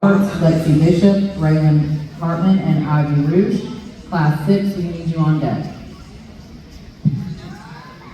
Lexi Bishop, Raylan Hartman, and Ivy Rouge. Class 6, we need you on deck.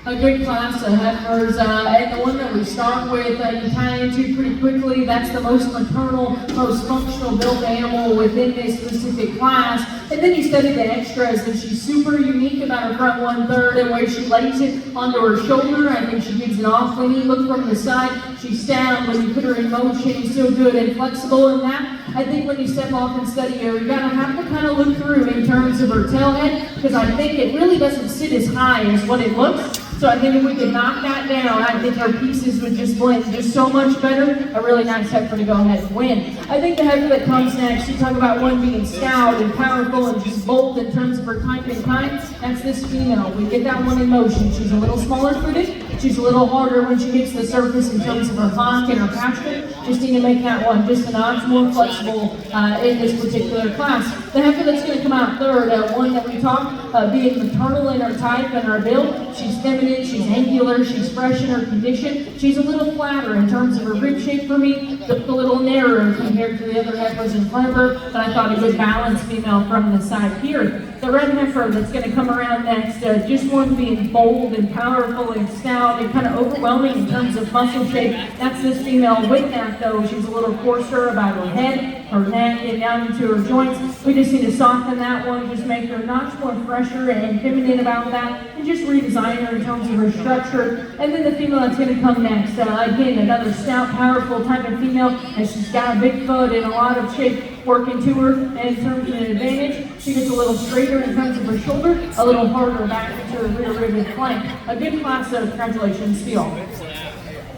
A good class of heifers, and the one that we start with, you tie into pretty quickly. That's the most maternal, most functional built animal within this specific class. And then you study the extras, and she's super unique about her front 1/3 and where she lays it onto her shoulder. I think she gives an awfully neat look from the side. She's sound when you put her in motion, still good and flexible in that. I think when you step off and study her, you gotta have to kind of look through in terms of her tailhead, because I think it really doesn't sit as high as what it looks. So I think if we could knock that down, I think our pieces would just blend just so much better. A really nice heifer to go ahead and win. I think the heifer that comes next, you talk about one being stout and powerful and just bold in terms of her type and kind. That's this female. We get that one in motion. She's a little smaller footed. She's a little harder when she hits the surface in terms of her honk and her pasture. Just need to make that one just a notch more flexible in this particular class. The heifer that's going to come out third, one that we talked, being maternal in her type and her build. She's feminine, she's angular, she's fresh in her condition. She's a little flatter in terms of her rib shape for me, a little narrower compared to the other heifers in front of her, but I thought a good balanced female from the side here. The red heifer that's going to come around next, just one being bold and powerful and stout and kind of overwhelming in terms of muscle shape. That's this female. With that though, she's a little coarser about her head, her neck, and down into her joints. We just need to soften that one, just make her a notch more fresher and feminine about that, and just redesign her in terms of her structure. And then the female that's going to come next, again, another stout, powerful type of female, and she's got a big foot and a lot of shape working to her. And in terms of an advantage, she gets a little straighter in terms of her shoulder, a little harder back into her rear rib and flank. A good class, so congratulations to y'all.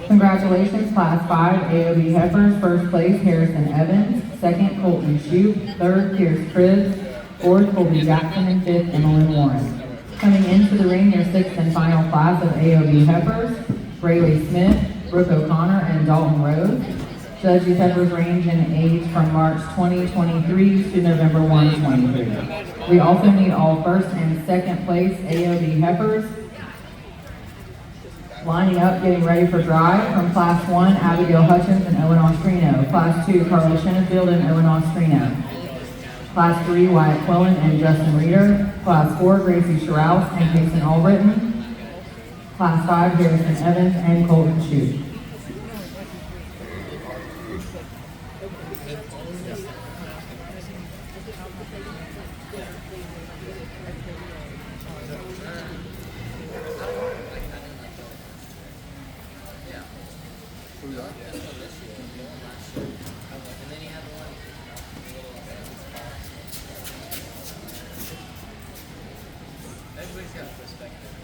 Congratulations, Class 5 AOB heifers. First place, Harrison Evans. Second, Colton Shoup. Third, Pierce Cribbs. Fourth, Colby Jackson. And fifth, Emily Warren. Coming into the ring, your sixth and final class of AOB heifers, Braylee Smith, Brooke O'Connor, and Dalton Rose. Judge, these heifers range in age from March 2023 to November 1, 2023. We also need all first and second place AOB heifers. Lining up, getting ready for drive from Class 1, Abigail Hutchins and Owen Ostrino. Class 2, Carla Shennefield and Owen Ostrino. Class 3, Wyatt Quillen and Justin Reeder. Class 4, Gracie Sherrouse and Jason Albritton. Class 5, Harrison Evans and Colton Shoup. Everybody's got perspective.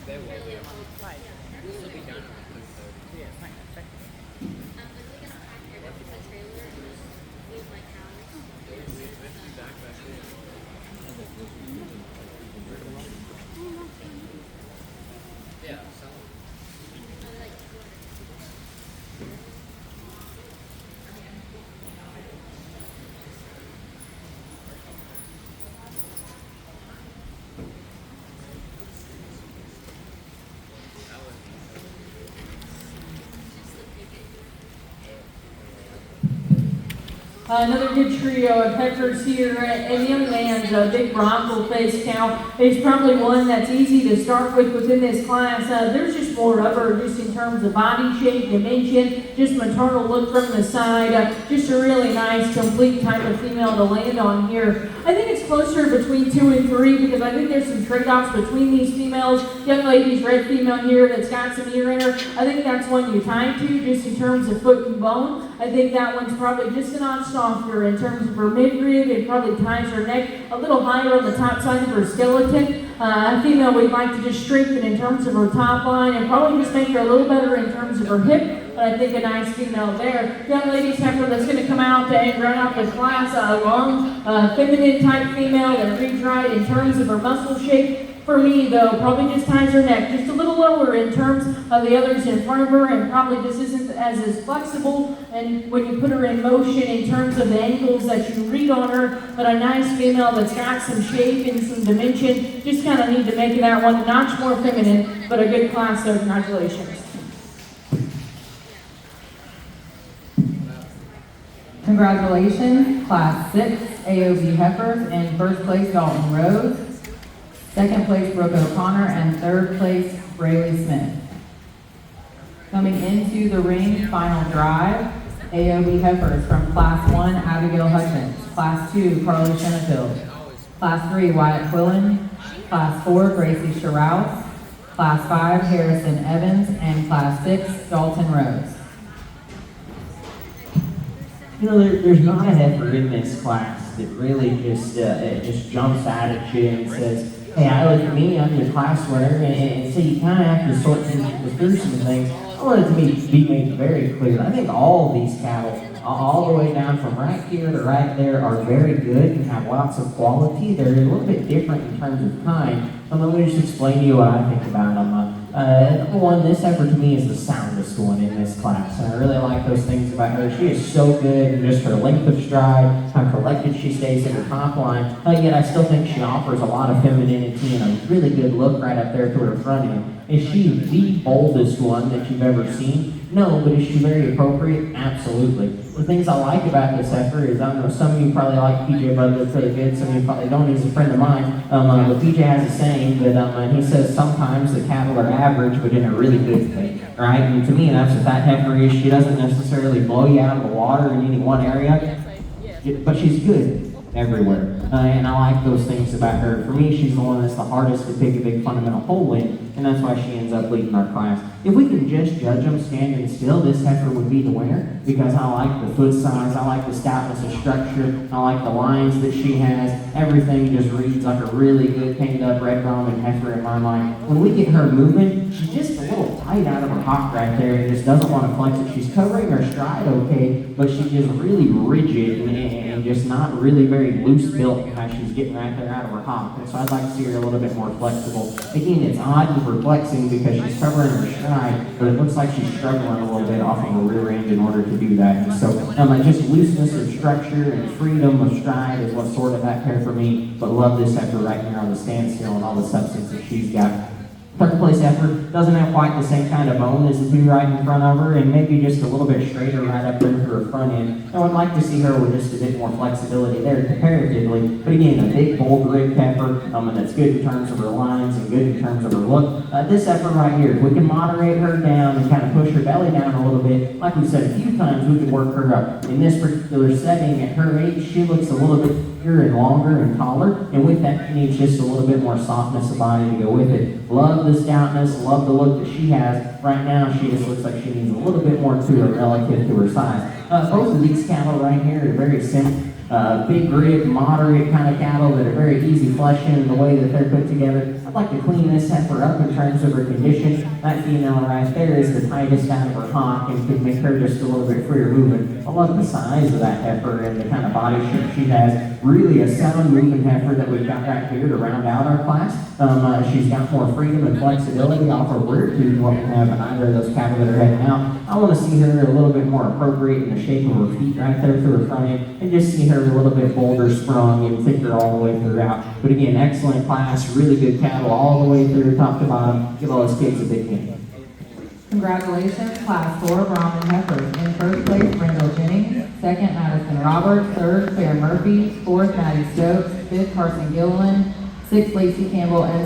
They will be. This will be done on 3:30. Yeah, so. Another good trio of Heifers here, and the young man's big bronco face cow is probably one that's easy to start with within this class. There's just more of her just in terms of body shape, dimension, just maternal look from the side, just a really nice, complete type of female to land on here. I think it's closer between 2 and 3 because I think there's some trade-offs between these females. Young lady's red female here that's got some ear in her. I think that's one you tie to just in terms of foot and bone. I think that one's probably just a notch softer in terms of her midrib. It probably ties her neck a little higher on the top side of her skeleton. A female we'd like to just strengthen in terms of her top line and probably just make her a little better in terms of her hip. But I think a nice female there. Young lady's heifer that's going to come out and run out the class. A long, feminine type female that reads right in terms of her muscle shape. For me, though, probably just ties her neck just a little lower in terms of the others in front of her and probably just isn't as flexible. And when you put her in motion in terms of the angles that you read on her, but a nice female that's got some shape and some dimension, just kind of need to make that one a notch more feminine, but a good class, so congratulations. Congratulations, Class 6 AOB Heifers, in first place Dalton Rose, second place Brooke O'Connor, and third place Braylee Smith. Coming into the ring, final drive, AOB Heifers from Class 1 Abigail Hutchins, Class 2 Carly Shenefield, Class 3 Wyatt Quillen, Class 4 Gracie Sherrouse, Class 5 Harrison Evans, and Class 6 Dalton Rose. You know, there's not a heifer in this class that really just jumps out at you and says, hey, I look at me, I'm your class winner, and so you kind of have to sort through some things. I want it to be made very clear. I think all of these cattle, all the way down from right here to right there, are very good and have lots of quality. They're a little bit different in terms of kind. Let me just explain to you what I think about them. Number one, this heifer to me is the soundest one in this class, and I really like those things about her. She is so good in just her length of stride, how collected she stays in her top line, yet I still think she offers a lot of femininity and a really good look right up there to her front end. Is she the boldest one that you've ever seen? No, but is she very appropriate? Absolutely. The things I like about this heifer is, I don't know, some of you probably like PJ Butler pretty good, some of you probably don't. He's a friend of mine. But PJ has a saying that he says sometimes the cattle are average, but in a really good way, right? And to me, that's what that heifer is. She doesn't necessarily blow you out of the water in any one area, but she's good everywhere. And I like those things about her. For me, she's the one that's the hardest to pick a big fundamental hole in, and that's why she ends up leading our class. If we can just judge them standing still, this heifer would be the winner because I like the foot size, I like the stoutness of structure, I like the lines that she has. Everything just reads like a really good painted up red Brahman heifer in my mind. When we get her moving, she's just a little tight out of her hock right there and just doesn't want to flex it. She's covering her stride okay, but she's just really rigid and just not really very loose built how she's getting right there out of her hock. And so I'd like to see her a little bit more flexible. Again, it's odd to her flexing because she's covering her stride, but it looks like she's struggling a little bit off of her rear end in order to do that. And so just looseness of structure and freedom of stride is what sort of that pair for me, but love this heifer right here on the standstill and all the substance that she's got. Third place heifer doesn't have quite the same kind of bone as the two right in front of her, and maybe just a little bit straighter right up into her front end. I would like to see her with just a bit more flexibility there comparatively. But again, a big, bold rig heifer, and that's good in terms of her lines and good in terms of her look. This heifer right here, if we can moderate her down and kind of push her belly down a little bit, like we said a few times, we can work her up. In this particular setting, at her age, she looks a little bit bigger and longer and taller, and with that, she needs just a little bit more softness of body to go with it. Love the stoutness, love the look that she has. Right now, she just looks like she needs a little bit more to her relative to her size. Both of these cattle right here are very simple. Big rib, moderate kind of cattle that are very easy flushing in the way that they're put together. I'd like to clean this heifer up in terms of her condition. That female right there is the tightest out of her hock and could make her just a little bit freer moving. I love the size of that heifer and the kind of body shape she has. Really a sound moving heifer that we've got right here to round out our class. She's got more freedom and flexibility off her rear tooth than what we have in either of those cattle that are heading out. I want to see her a little bit more appropriate in the shape of her feet right there through her front end, and just see her a little bit bolder sprung and thicker all the way throughout. But again, excellent class, really good cattle all the way through top to bottom. Give all those kids a big hand. Congratulations, Class 4 Brahman heifers. In first place, Brendel Jennings. Second, Madison Roberts. Third, Claire Murphy. Fourth, Maddie Stokes. Fifth, Carson Gilliland. Sixth, Lacey Campbell. And